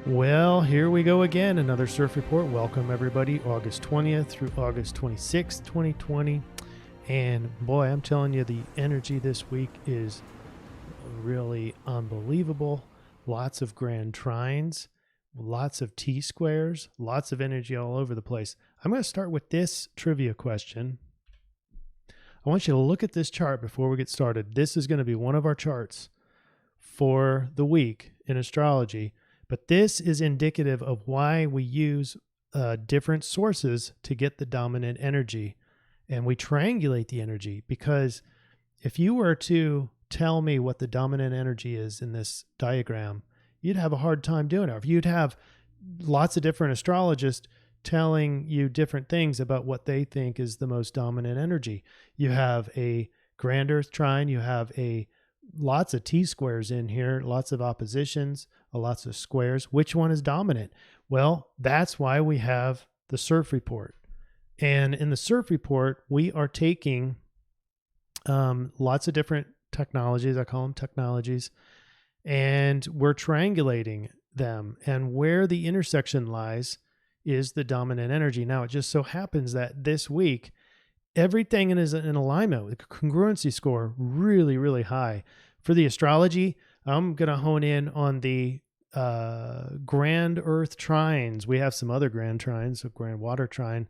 Well, here we go again. Another CIRF report. Welcome, everybody. August 20th through August 26th, 2020. And boy, I'm telling you, the energy this week is really unbelievable. Lots of grand trines, lots of T-squares, lots of energy all over the place. I'm going to start with this trivia question. I want you to look at this chart before we get started. This is going to be one of our charts for the week in astrology. But this is indicative of why we use different sources to get the dominant energy. And we triangulate the energy, because if you were to tell me what the dominant energy is in this diagram, you'd have a hard time doing it. If you'd have lots of different astrologists telling you different things about what they think is the most dominant energy. You have a grand earth trine, you have lots of T-squares in here, lots of oppositions, lots of squares. Which one is dominant? Well, that's why we have the CIRF report. And in the CIRF report, we are taking lots of different technologies, I call them technologies, and we're triangulating them. And where the intersection lies is the dominant energy. Now, it just so happens that this week, everything is in alignment with the congruency score really, really high. For the astrology, I'm going to hone in on the grand earth trines. We have some other grand trines, so grand water trine.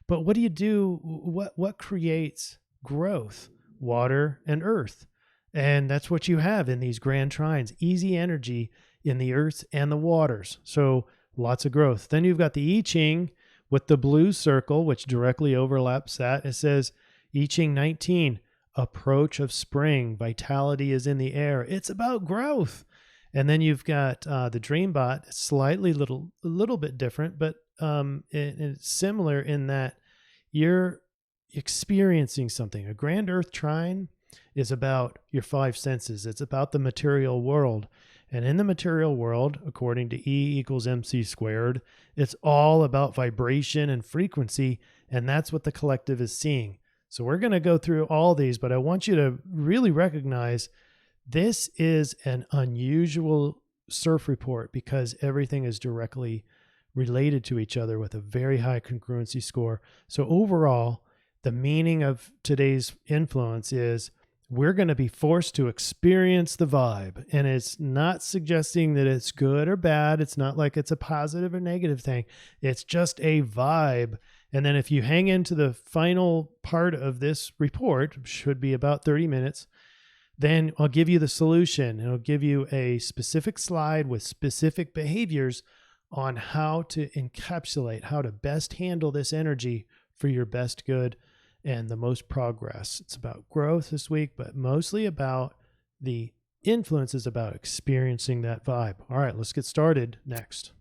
But what do you do? What creates growth? Water and earth. And that's what you have in these grand trines. Easy energy in the earth and the waters. So lots of growth. Then you've got the I-Ching with the blue circle, which directly overlaps that. It says I-Ching 19, approach of spring, vitality is in the air. It's about growth. And then you've got the Dreambot, slightly a little bit different, but it's similar in that you're experiencing something. A grand earth trine is about your five senses. It's about the material world. And in the material world, according to E equals MC squared, it's all about vibration and frequency, and that's what the collective is seeing. So we're going to go through all these, but I want you to really recognize this is an unusual CIRF report because everything is directly related to each other with a very high congruency score. So overall, the meaning of today's influence is we're going to be forced to experience the vibe. And it's not suggesting that it's good or bad. It's not like it's a positive or negative thing. It's just a vibe. And then if you hang into the final part of this report, should be about 30 minutes, then I'll give you the solution. And I'll give you a specific slide with specific behaviors on how to encapsulate, how to best handle this energy for your best good and the most progress. It's about growth this week, but mostly about the influences about experiencing that vibe. All right, let's get started next.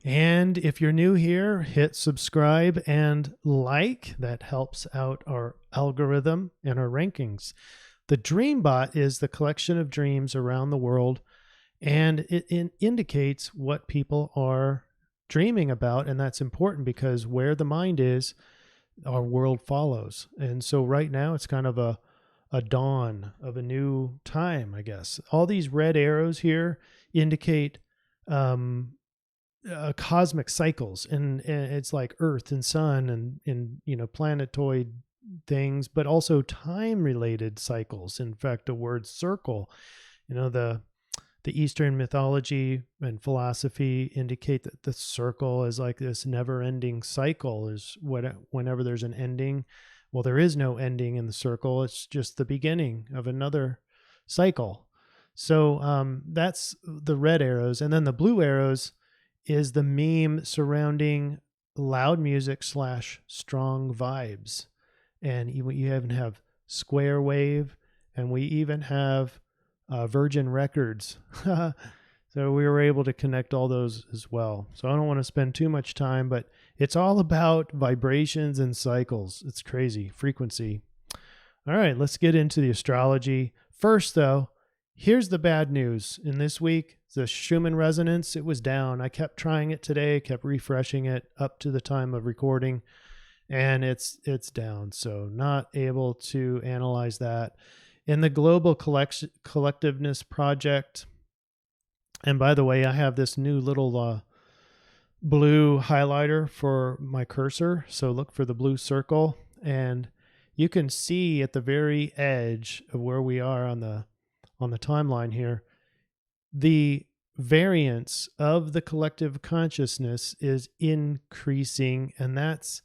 And if you're new here, hit subscribe and like. That helps out our algorithm and our rankings. The Dreambot is the collection of dreams around the world, and it indicates what people are dreaming about. And that's important because where the mind is, our world follows. And so right now it's kind of a dawn of a new time, I guess. All these red arrows here indicate cosmic cycles, and it's like Earth and Sun and planetoid things, but also time-related cycles. In fact, the word circle, the Eastern mythology and philosophy indicate that the circle is like this never-ending cycle. Is whenever there's an ending, well, there is no ending in the circle. It's just the beginning of another cycle. So that's the red arrows, and then the blue arrows is the meme surrounding loud music / strong vibes. And you even have Square Wave, and we even have Virgin Records. So we were able to connect all those as well. So I don't want to spend too much time, but it's all about vibrations and cycles. It's crazy. Frequency. All right, let's get into the astrology. First, though, here's the bad news. In this week, the Schumann resonance, it was down. I kept trying it today, kept refreshing it up to the time of recording, and it's down. So not able to analyze that. In the Global Collectiveness Project, and by the way, I have this new little blue highlighter for my cursor. So look for the blue circle, and you can see at the very edge of where we are on the timeline here, the variance of the collective consciousness is increasing, and that's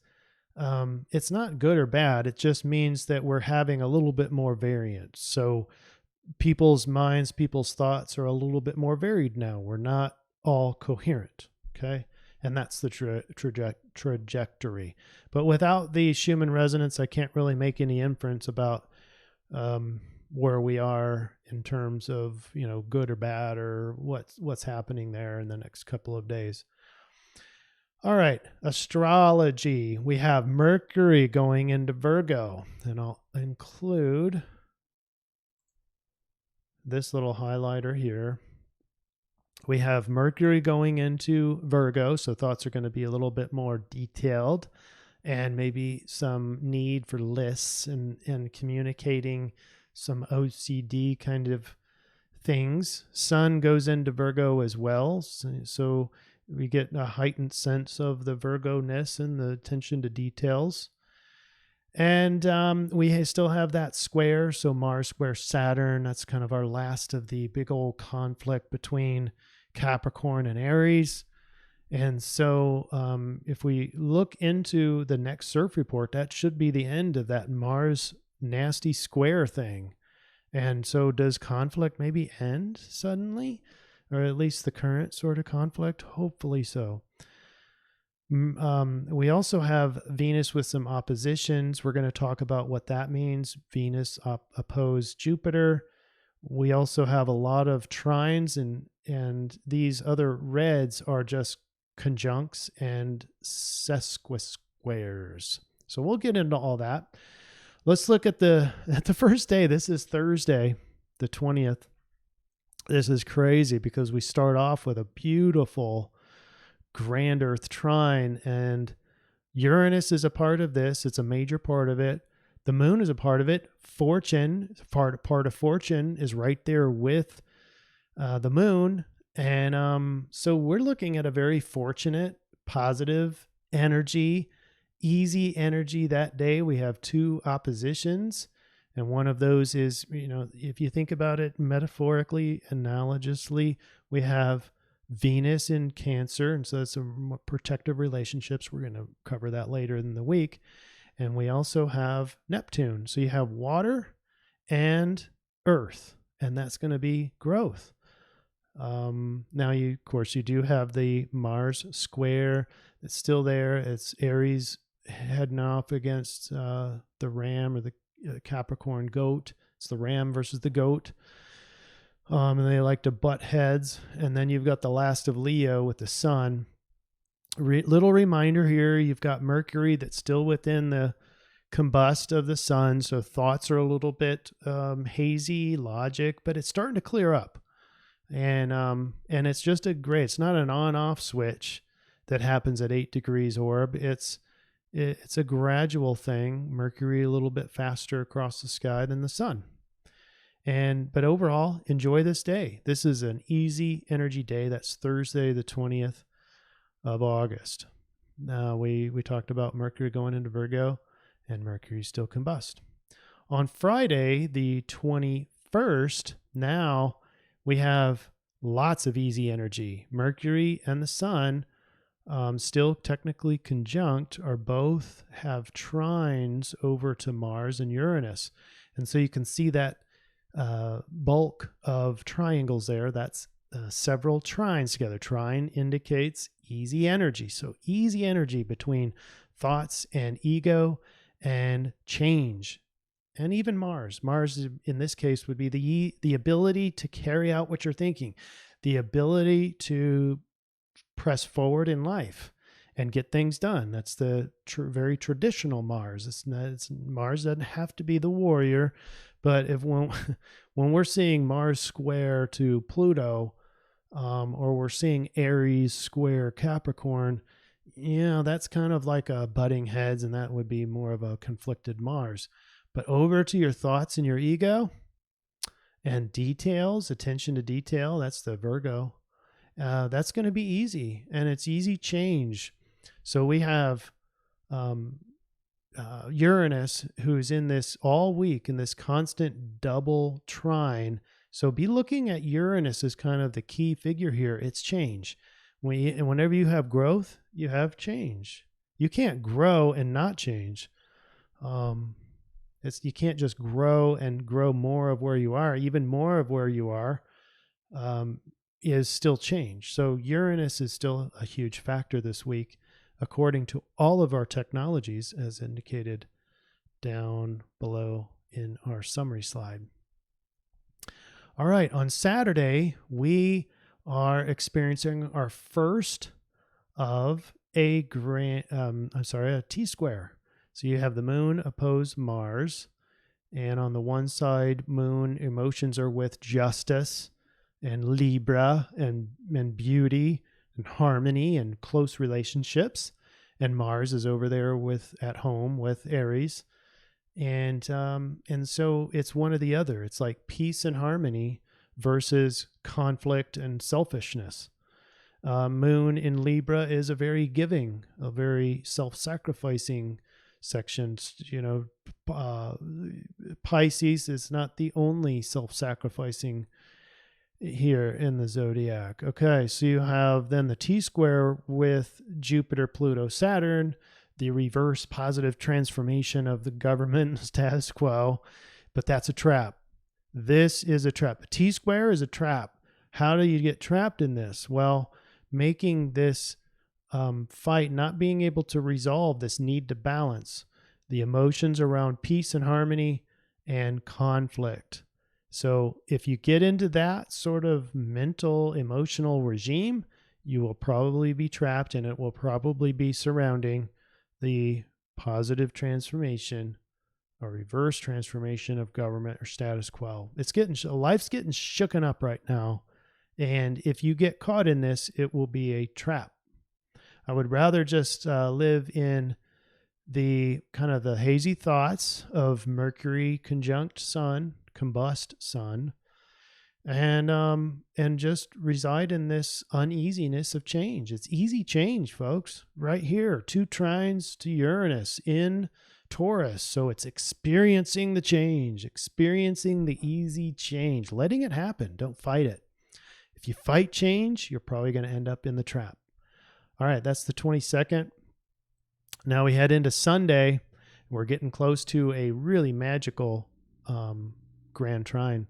it's not good or bad. It just means that we're having a little bit more variance. So people's minds, people's thoughts are a little bit more varied now. We're not all coherent. Okay. And that's the trajectory. But without the Schumann resonance, I can't really make any inference about where we are in terms of, good or bad, or what's happening there in the next couple of days. All right, astrology. We have Mercury going into Virgo, and I'll include this little highlighter here. We have Mercury going into Virgo, so thoughts are going to be a little bit more detailed, and maybe some need for lists and communicating some OCD kind of things. Sun goes into Virgo as well, so we get a heightened sense of the Virgo-ness and the attention to details. And we still have that square, so Mars square Saturn. That's kind of our last of the big old conflict between Capricorn and Aries. And so if we look into the next CIRF report, that should be the end of that Mars nasty square thing. And so does conflict maybe end suddenly? Or at least the current sort of conflict? Hopefully so. We also have Venus with some oppositions. We're going to talk about what that means. Venus opposed Jupiter. We also have a lot of trines, and these other reds are just conjuncts and sesquisquares. So we'll get into all that. Let's look at the first day. This is Thursday, the 20th. This is crazy because we start off with a beautiful grand Earth trine, and Uranus is a part of this. It's a major part of it. The moon is a part of it. Fortune, part of Fortune is right there with the moon. And so we're looking at a very fortunate, positive energy, easy energy that day. We have two oppositions. And one of those is, if you think about it metaphorically, analogously, we have Venus in Cancer. And so that's some protective relationships. We're going to cover that later in the week. And we also have Neptune. So you have water and earth, and that's going to be growth. Now, of course, you do have the Mars square. It's still there. It's Aries heading off against the Ram, or the Capricorn goat. It's the Ram versus the goat. And they like to butt heads. And then you've got the last of Leo with the sun. Little reminder here, you've got Mercury that's still within the combust of the sun. So thoughts are a little bit hazy, logic, but it's starting to clear up. And it's just it's not an on-off switch that happens at 8 degrees orb. It's a gradual thing. Mercury a little bit faster across the sky than the sun. But overall, enjoy this day. This is an easy energy day. That's Thursday, the 20th of August. Now, we talked about Mercury going into Virgo, and Mercury still combust. On Friday, the 21st, now we have lots of easy energy. Mercury and the sun, still technically conjunct, are both have trines over to Mars and Uranus. And so you can see that bulk of triangles there. That's several trines together. Trine indicates easy energy. So easy energy between thoughts and ego and change. And even Mars. Mars, in this case, would be the ability to carry out what you're thinking, the ability to press forward in life and get things done. That's the very traditional Mars. Mars doesn't have to be the warrior, but when we're seeing Mars square to Pluto, or we're seeing Aries square Capricorn, that's kind of like a butting heads, and that would be more of a conflicted Mars. But over to your thoughts and your ego and details, attention to detail, that's the Virgo. That's going to be easy, and it's easy change. So we have Uranus, who's in this all week in this constant double trine. So be looking at Uranus as kind of the key figure here. It's change. Whenever you have growth, you have change. You can't grow and not change. You can't just grow and grow more of where you are. Even more of where you are is still change. So Uranus is still a huge factor this week, according to all of our technologies, as indicated down below in our summary slide. All right, on Saturday, we are experiencing our first of a T-square. So you have the moon oppose Mars, and on the one side, moon emotions are with justice and Libra and beauty and harmony and close relationships, and Mars is over there at home with Aries, and so it's one or the other. It's like peace and harmony versus conflict and selfishness. Moon in Libra is a very giving, a very self-sacrificing section. Pisces is not the only self-sacrificing here in the zodiac. Okay, so you have then the T-square with Jupiter, Pluto, Saturn, the reverse positive transformation of the government status quo, but that's a trap. This is a trap. The T-square is a trap. How do you get trapped in this? Well, making this fight, not being able to resolve this need to balance the emotions around peace and harmony and conflict. So if you get into that sort of mental, emotional regime, you will probably be trapped, and it will probably be surrounding the positive transformation or reverse transformation of government or status quo. Life's getting shooken up right now. And if you get caught in this, it will be a trap. I would rather just live in the kind of the hazy thoughts of Mercury conjunct Sun, combust Sun, and just reside in this uneasiness of change. It's easy change, folks. Right here, 2 trines to Uranus in Taurus. So it's experiencing the change, experiencing the easy change, letting it happen. Don't fight it. If you fight change, you're probably going to end up in the trap. All right, that's the 22nd. Now we head into Sunday. We're getting close to a really magical grand trine,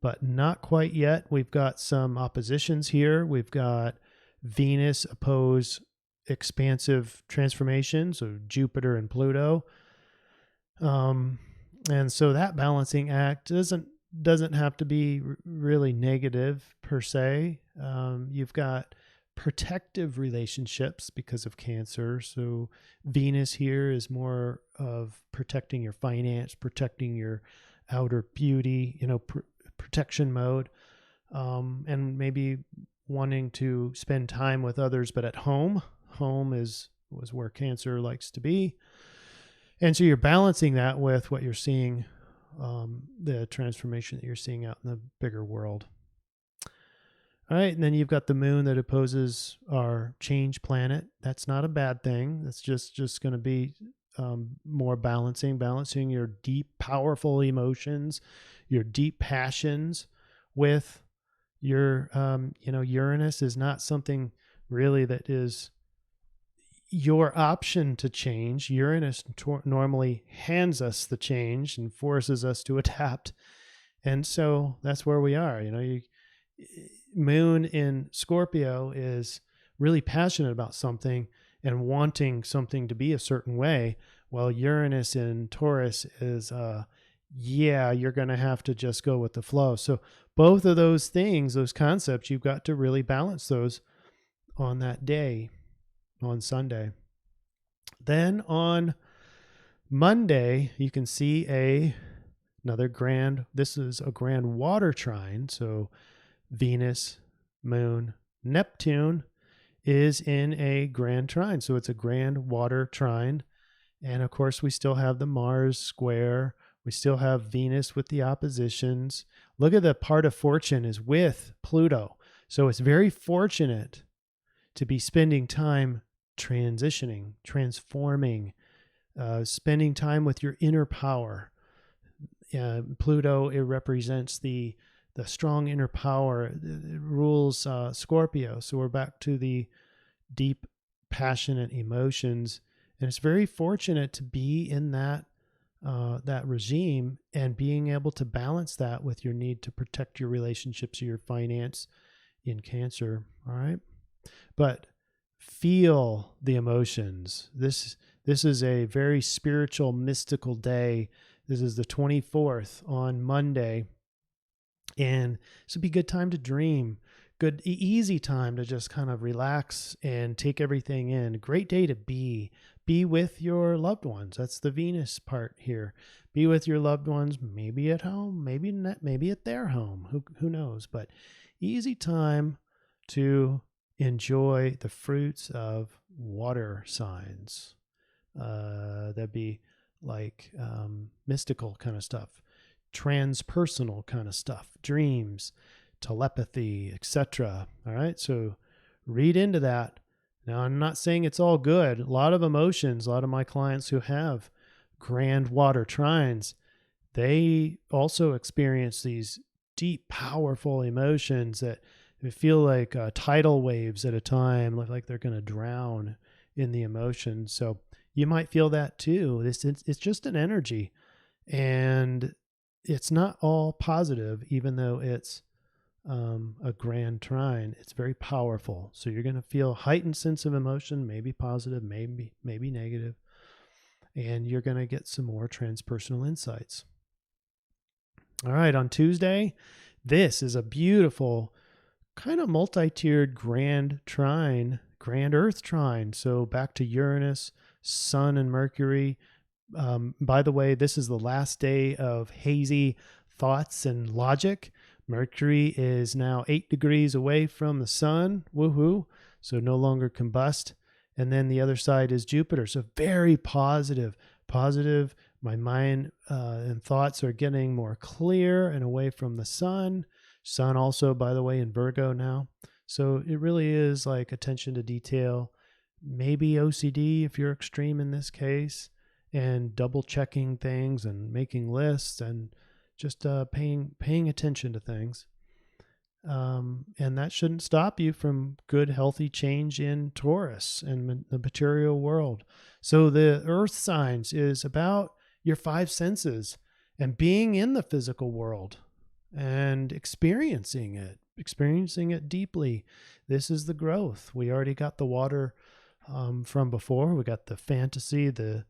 but not quite yet. We've got some oppositions here. We've got Venus oppose expansive transformations of Jupiter and Pluto. And so that balancing act doesn't have to be really negative per se. You've got protective relationships because of Cancer. So Venus here is more of protecting your finance, protecting your outer beauty, protection mode, and maybe wanting to spend time with others, but at home. Home was where Cancer likes to be. And so you're balancing that with what you're seeing, the transformation that you're seeing out in the bigger world. All right, and then you've got the moon that opposes our change planet. That's not a bad thing. That's just going to be more balancing your deep, powerful emotions, your deep passions with your, Uranus is not something really that is your option to change. Uranus normally hands us the change and forces us to adapt. And so that's where we are. Moon in Scorpio is really passionate about something and wanting something to be a certain way, while Uranus in Taurus is, you're going to have to just go with the flow. So both of those things, those concepts, you've got to really balance those on that day, on Sunday. Then on Monday, you can see this is a grand water trine. So Venus, Moon, Neptune is in a grand trine. So it's a grand water trine. And of course, we still have the Mars square. We still have Venus with the oppositions. Look at the part of fortune is with Pluto. So it's very fortunate to be spending time transitioning, transforming, spending time with your inner power. Pluto, it represents the strong inner power. It rules Scorpio. So we're back to the deep, passionate emotions. And it's very fortunate to be in that regime and being able to balance that with your need to protect your relationships or your finance in Cancer. All right. But feel the emotions. This is a very spiritual, mystical day. This is the 24th on Monday. And this would be a good time to dream. Good, easy time to just kind of relax and take everything in. Great day to be with your loved ones. That's the Venus part here. Be with your loved ones, maybe at home, maybe not, maybe at their home. Who knows? But easy time to enjoy the fruits of water signs. That'd be like mystical kind of stuff, transpersonal kind of stuff, dreams, telepathy, etc. All right, so read into that. Now, I'm not saying it's all good. A lot of emotions, a lot of my clients who have grand water trines, they also experience these deep, powerful emotions that feel like tidal waves at a time, look like they're going to drown in the emotion. So you might feel that too. It's just an energy, and it's not all positive, even though it's a grand trine. It's very powerful. So you're going to feel heightened sense of emotion, maybe positive, maybe negative, and you're going to get some more transpersonal insights. All right, on Tuesday, this is a beautiful kind of multi-tiered grand trine, grand Earth trine. So back to Uranus, Sun, and Mercury. By the way, this is the last day of hazy thoughts and logic. Mercury is now 8 degrees away from the Sun. Woohoo! So no longer combust. And then the other side is Jupiter. So very positive. My mind and thoughts are getting more clear and away from the Sun. Sun also, by the way, in Virgo now. So it really is like attention to detail, maybe OCD if you're extreme in this case, and double checking things and making lists and just paying attention to things. And that shouldn't stop you from good, healthy change in Taurus and the material world. So the Earth signs is about your 5 senses and being in the physical world and experiencing it deeply. This is the growth. We already got the water from before. We got the fantasy, the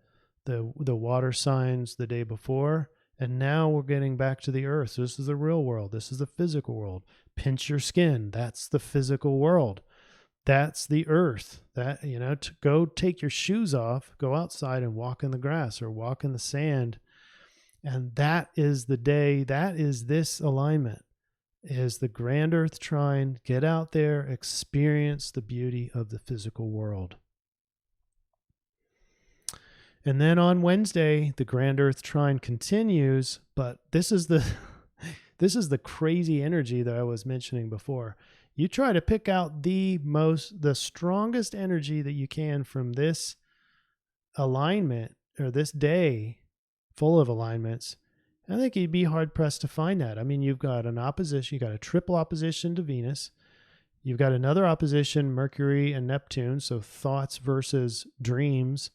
water signs the day before. And now we're getting back to the earth. So this is the real world. This is the physical world. Pinch your skin. That's the physical world. That's the earth. That, to go take your shoes off, go outside and walk in the grass or walk in the sand. And that is the day, that is this alignment, is the grand earth trine. Get out there, experience the beauty of the physical world. And then on Wednesday, the grand earth trine continues, but this is the crazy energy that I was mentioning before. You try to pick out the strongest energy that you can from this alignment or this day full of alignments. I think you'd be hard pressed to find that. I mean, you've got an opposition, you got a triple opposition to Venus. You've got another opposition, Mercury and Neptune. So thoughts versus dreams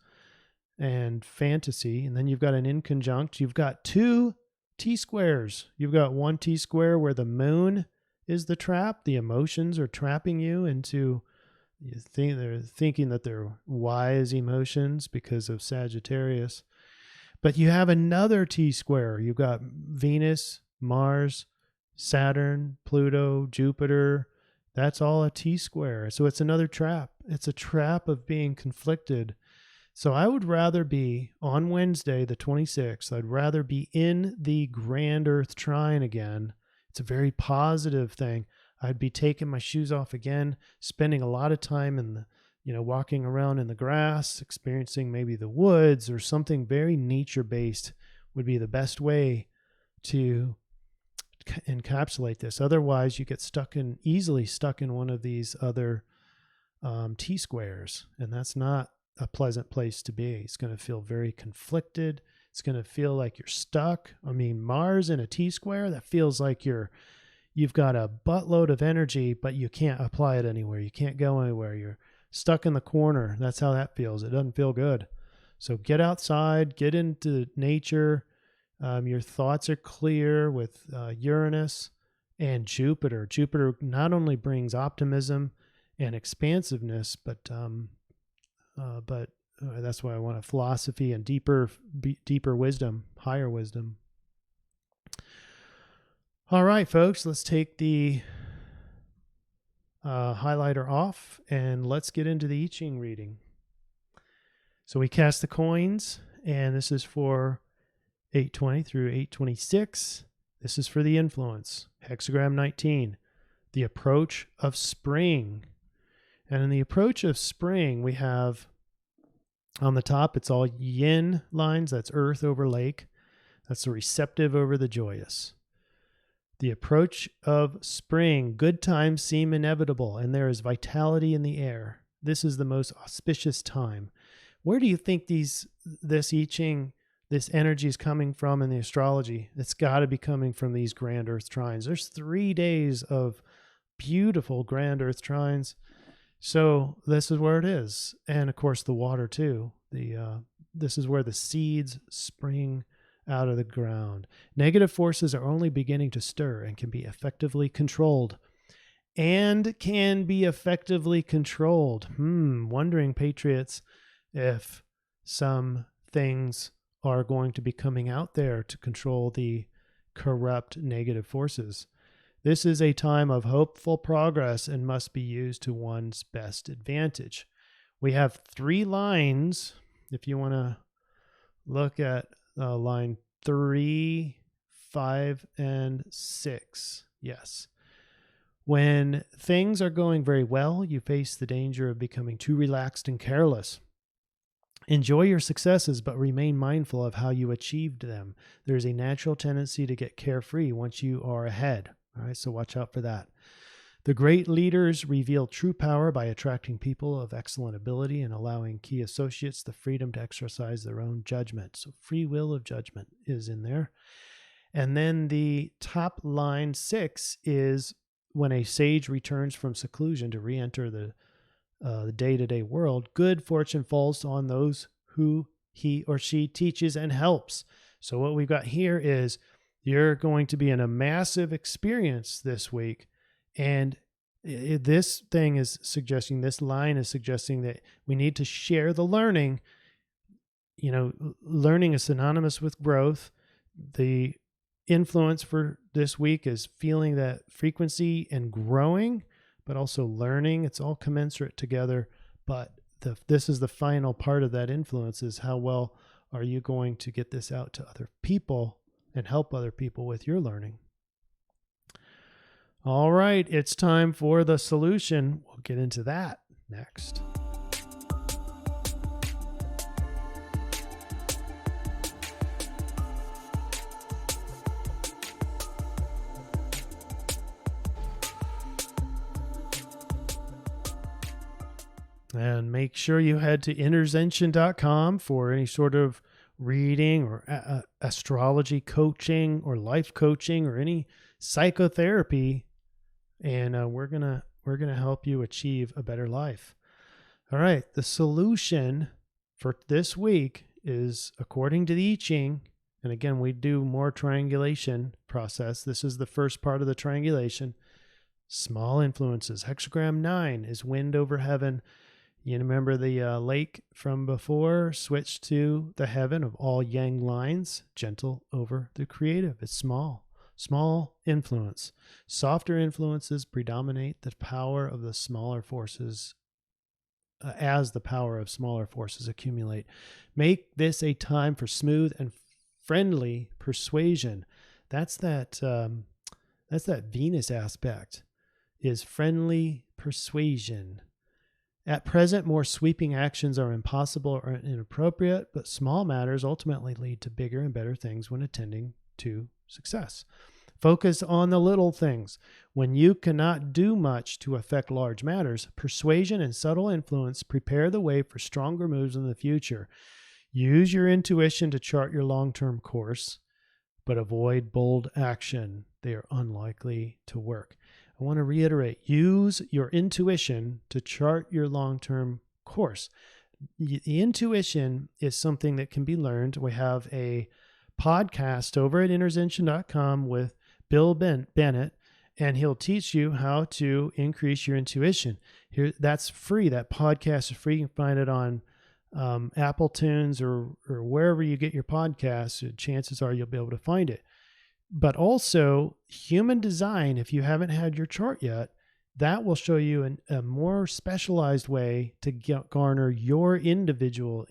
and fantasy. And then you've got an inconjunct. You've got 2 T-squares. You've got 1 T-square where the moon is the trap. The emotions are trapping you into, they're thinking that they're wise emotions because of Sagittarius. But you have another T-square. You've got Venus, Mars, Saturn, Pluto, Jupiter. That's all a T-square. So it's another trap. It's a trap of being conflicted. So I would rather be on Wednesday, the 26th, I'd rather be in the grand earth trine again. It's a very positive thing. I'd be taking my shoes off again, spending a lot of time in the, walking around in the grass, experiencing maybe the woods or something very nature-based would be the best way to encapsulate this. Otherwise, you get easily stuck in one of these other T-squares, and that's not a pleasant place to be. It's going to feel very conflicted. It's going to feel like you're stuck. I mean, Mars in a T-square, that feels like you've got a buttload of energy, but you can't apply it anywhere. You can't go anywhere. You're stuck in the corner. That's how that feels. It doesn't feel good. So get outside, get into nature. Your thoughts are clear with Uranus and Jupiter. Jupiter not only brings optimism and expansiveness, but that's why I want a philosophy and deeper wisdom, higher wisdom. All right, folks, let's take the highlighter off and let's get into the I-Ching reading. So we cast the coins, and this is for 820 through 826. This is for the influence. Hexagram 19, the approach of spring. And in the approach of spring, we have on the top, it's all yin lines. That's earth over lake. That's the receptive over the joyous. The approach of spring, good times seem inevitable, and there is vitality in the air. This is the most auspicious time. Where do you think this I-Ching, this energy is coming from in the astrology? It's got to be coming from these grand earth trines. There's 3 days of beautiful grand earth trines. So this is where it is. And of course the water too. This is where the seeds spring out of the ground. Negative forces are only beginning to stir and can be effectively controlled. Wondering, patriots, if some things are going to be coming out there to control the corrupt negative forces. This is a time of hopeful progress and must be used to one's best advantage. We have 3 lines. If you want to look at line 3, 5, and 6. Yes. When things are going very well, you face the danger of becoming too relaxed and careless. Enjoy your successes, but remain mindful of how you achieved them. There's a natural tendency to get carefree once you are ahead. All right, so watch out for that. The great leaders reveal true power by attracting people of excellent ability and allowing key associates the freedom to exercise their own judgment. So free will of judgment is in there. And then the top line 6 is when a sage returns from seclusion to re-enter the day-to-day world, good fortune falls on those who he or she teaches and helps. So what we've got here is you're going to be in a massive experience this week. And this line is suggesting that we need to share the learning. Learning is synonymous with growth. The influence for this week is feeling that frequency and growing, but also learning. It's all commensurate together. But this is the final part of that influence, is how well are you going to get this out to other people and help other people with your learning. All right, it's time for the solution. We'll get into that next. And make sure you head to intervention.com for any sort of reading or astrology coaching or life coaching or any psychotherapy, and we're gonna help you achieve a better life. All right, the solution for this week is according to the I-Ching, and again we do more triangulation process. This is the first part of the triangulation. Small influences. Hexagram 9 is wind over heaven. You remember the lake from before, switch to the heaven of all yang lines, gentle over the creative. It's small influence. Softer influences predominate the power of the smaller forces as the power of smaller forces accumulate. Make this a time for smooth and friendly persuasion. That's that Venus aspect. is friendly persuasion. At present, more sweeping actions are impossible or inappropriate, but small matters ultimately lead to bigger and better things when attending to success. Focus on the little things. When you cannot do much to affect large matters, persuasion and subtle influence prepare the way for stronger moves in the future. Use your intuition to chart your long-term course, but avoid bold action. They are unlikely to work. I want to reiterate, use your intuition to chart your long-term course. The intuition is something that can be learned. We have a podcast over at intervention.com with Bill Bennett, and he'll teach you how to increase your intuition. That's free. That podcast is free. You can find it on Apple Tunes or wherever you get your podcasts. Chances are you'll be able to find it. But also human design, if you haven't had your chart yet, that will show you a more specialized way to garner your individual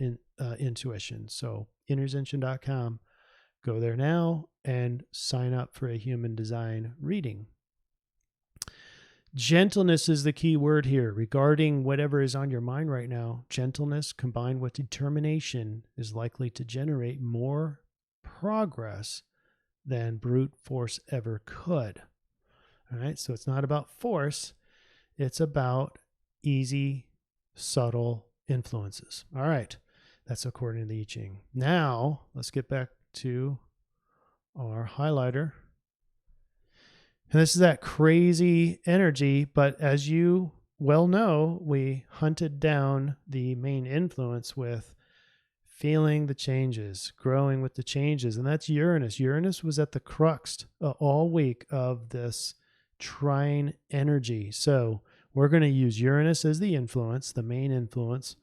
intuition. So intervention.com, go there now and sign up for a human design reading. Gentleness is the key word here regarding whatever is on your mind right now. Gentleness combined with determination is likely to generate more progress than brute force ever could. All right, so it's not about force, it's about easy, subtle influences. All right, that's according to the I-Ching. Now, let's get back to our highlighter. And this is that crazy energy, but as you well know, we hunted down the main influence with feeling the changes, growing with the changes, and that's Uranus. Uranus was at the crux all week of this trine energy. So we're going to use Uranus as the influence, the main influence,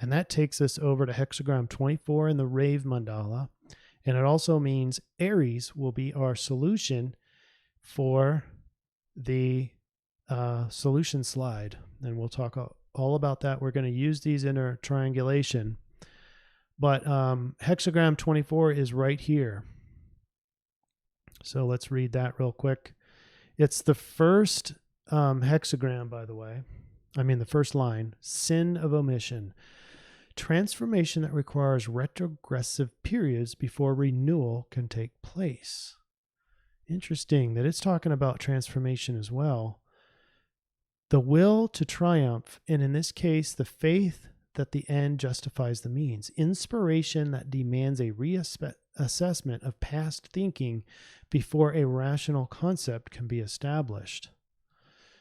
and that takes us over to Hexagram 24 in the Rave Mandala. And it also means Aries will be our solution for the solution slide. And we'll talk all about that. We're going to use these in our triangulation. But Hexagram 24 is right here. So let's read that real quick. It's the first hexagram, by the way. I mean, the first line, sin of omission. Transformation that requires retrogressive periods before renewal can take place. Interesting that it's talking about transformation as well. The will to triumph, and in this case, the faith that the end justifies the means. Inspiration that demands a reassessment of past thinking before a rational concept can be established.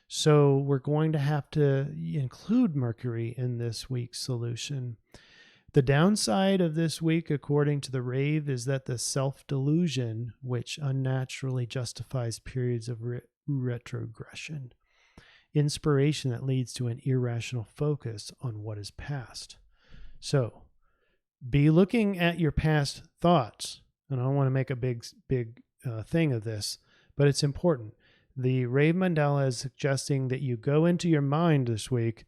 So we're going to have to include Mercury in this week's solution. The downside of this week, according to the Rave, is that the self-delusion, which unnaturally justifies periods of retrogression. Inspiration that leads to an irrational focus on what is past. So be looking at your past thoughts. And I don't want to make a big thing of this, but it's important. The Rave Mandala is suggesting that you go into your mind this week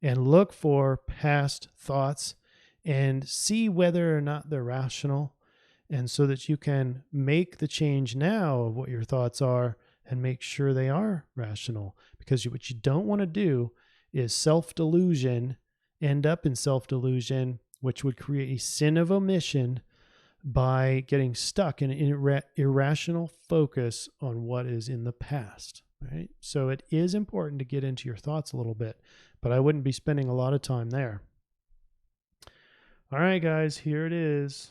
and look for past thoughts and see whether or not they're rational, and so that you can make the change now of what your thoughts are and make sure they are rational. Because what you don't want to do is self-delusion, end up in self-delusion, which would create a sin of omission by getting stuck in an irrational focus on what is in the past. Right? So it is important to get into your thoughts a little bit, but I wouldn't be spending a lot of time there. All right, guys, here it is.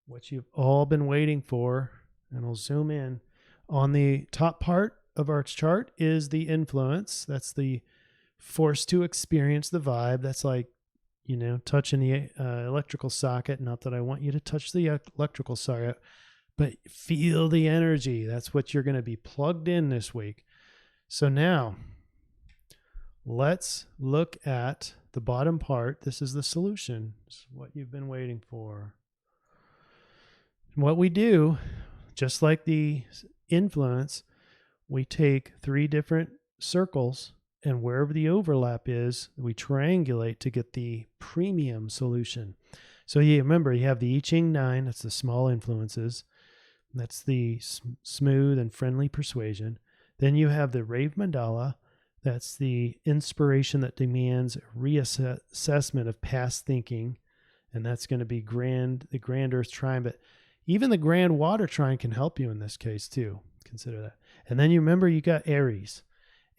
What you've all been waiting for, and I'll zoom in. On the top part of our chart is the influence. That's the force to experience the vibe. That's like, touching the electrical socket. Not that I want you to touch the electrical socket, but feel the energy. That's what you're going to be plugged in this week. So now let's look at the bottom part. This is the solution. This is what you've been waiting for. What we do, just like the influence, we take 3 different circles, and wherever the overlap is, we triangulate to get the premium solution. So you remember, you have the I-Ching 9, that's the small influences. That's the smooth and friendly persuasion. Then you have the Rave Mandala. That's the inspiration that demands a reassessment of past thinking. And that's going to be the grand Earth Trine. But even the grand Water Trine can help you in this case too. Consider that. And then you remember you got Aries.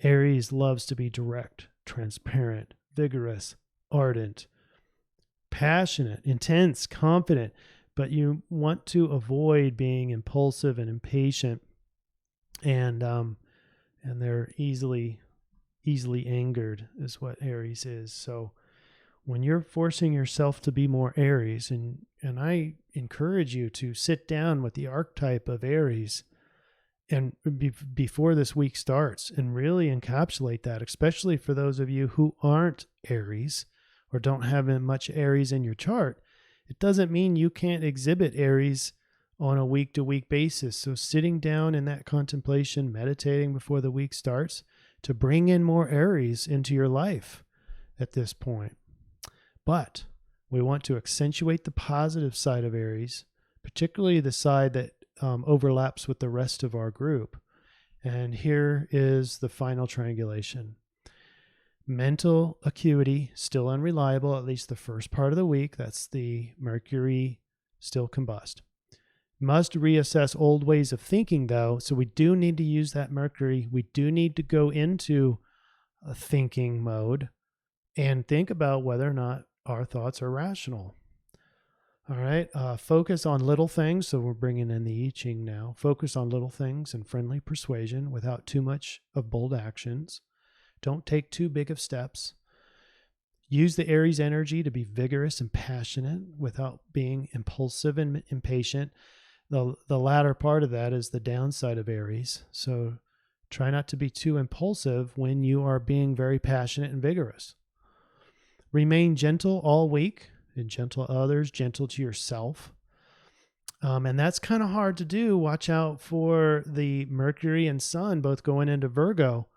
Aries loves to be direct, transparent, vigorous, ardent, passionate, intense, confident. But you want to avoid being impulsive and impatient. And they're easily angered is what Aries is. So when you're forcing yourself to be more Aries, and I encourage you to sit down with the archetype of Aries and before this week starts and really encapsulate that, especially for those of you who aren't Aries or don't have much Aries in your chart. It doesn't mean you can't exhibit Aries on a week-to-week basis. So sitting down in that contemplation, meditating before the week starts to bring in more Aries into your life at this point. But we want to accentuate the positive side of Aries, particularly the side that overlaps with the rest of our group. And here is the final triangulation. Mental acuity, still unreliable, at least the first part of the week. That's the Mercury still combust. Must reassess old ways of thinking, though. So we do need to use that Mercury. We do need to go into a thinking mode and think about whether or not our thoughts are rational. All right. Focus on little things. So we're bringing in the I-Ching now. Focus on little things and friendly persuasion without too much of bold actions. Don't take too big of steps. Use the Aries energy to be vigorous and passionate without being impulsive and impatient. The latter part of that is the downside of Aries. So try not to be too impulsive when you are being very passionate and vigorous. Remain gentle all week and gentle to others, gentle to yourself. And that's kind of hard to do. Watch out for the Mercury and Sun both going into Virgo.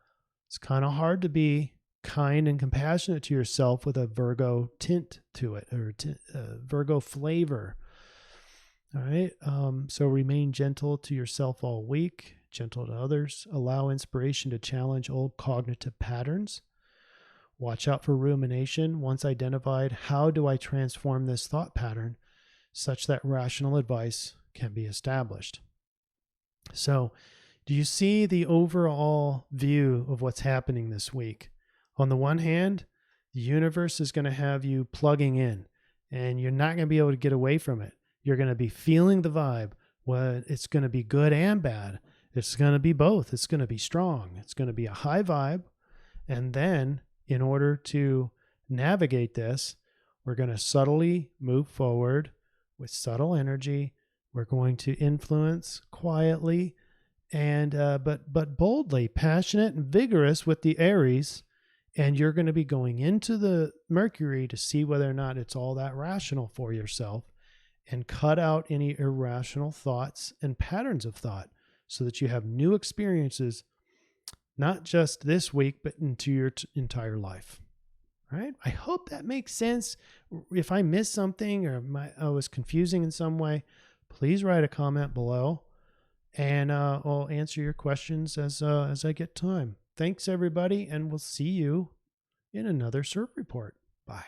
It's kind of hard to be kind and compassionate to yourself with a Virgo tint to it, or Virgo flavor. All right. So remain gentle to yourself all week, gentle to others. Allow inspiration to challenge old cognitive patterns. Watch out for rumination. Once identified, how do I transform this thought pattern such that rational advice can be established? So, do you see the overall view of what's happening this week? On the one hand, the universe is going to have you plugging in, and you're not going to be able to get away from it. You're going to be feeling the vibe. Well, it's going to be good and bad. It's going to be both. It's going to be strong. It's going to be a high vibe. And then, in order to navigate this, we're going to subtly move forward with subtle energy. We're going to influence quietly, and but boldly, passionate and vigorous with the Aries, and you're going to be going into the Mercury to see whether or not it's all that rational for yourself, and cut out any irrational thoughts and patterns of thought so that you have new experiences, not just this week, but into your entire life. All right? I hope that makes sense. If I missed something or I was confusing in some way, please write a comment below, and I'll answer your questions as I get time. Thanks, everybody, and we'll see you in another CIRF report. Bye.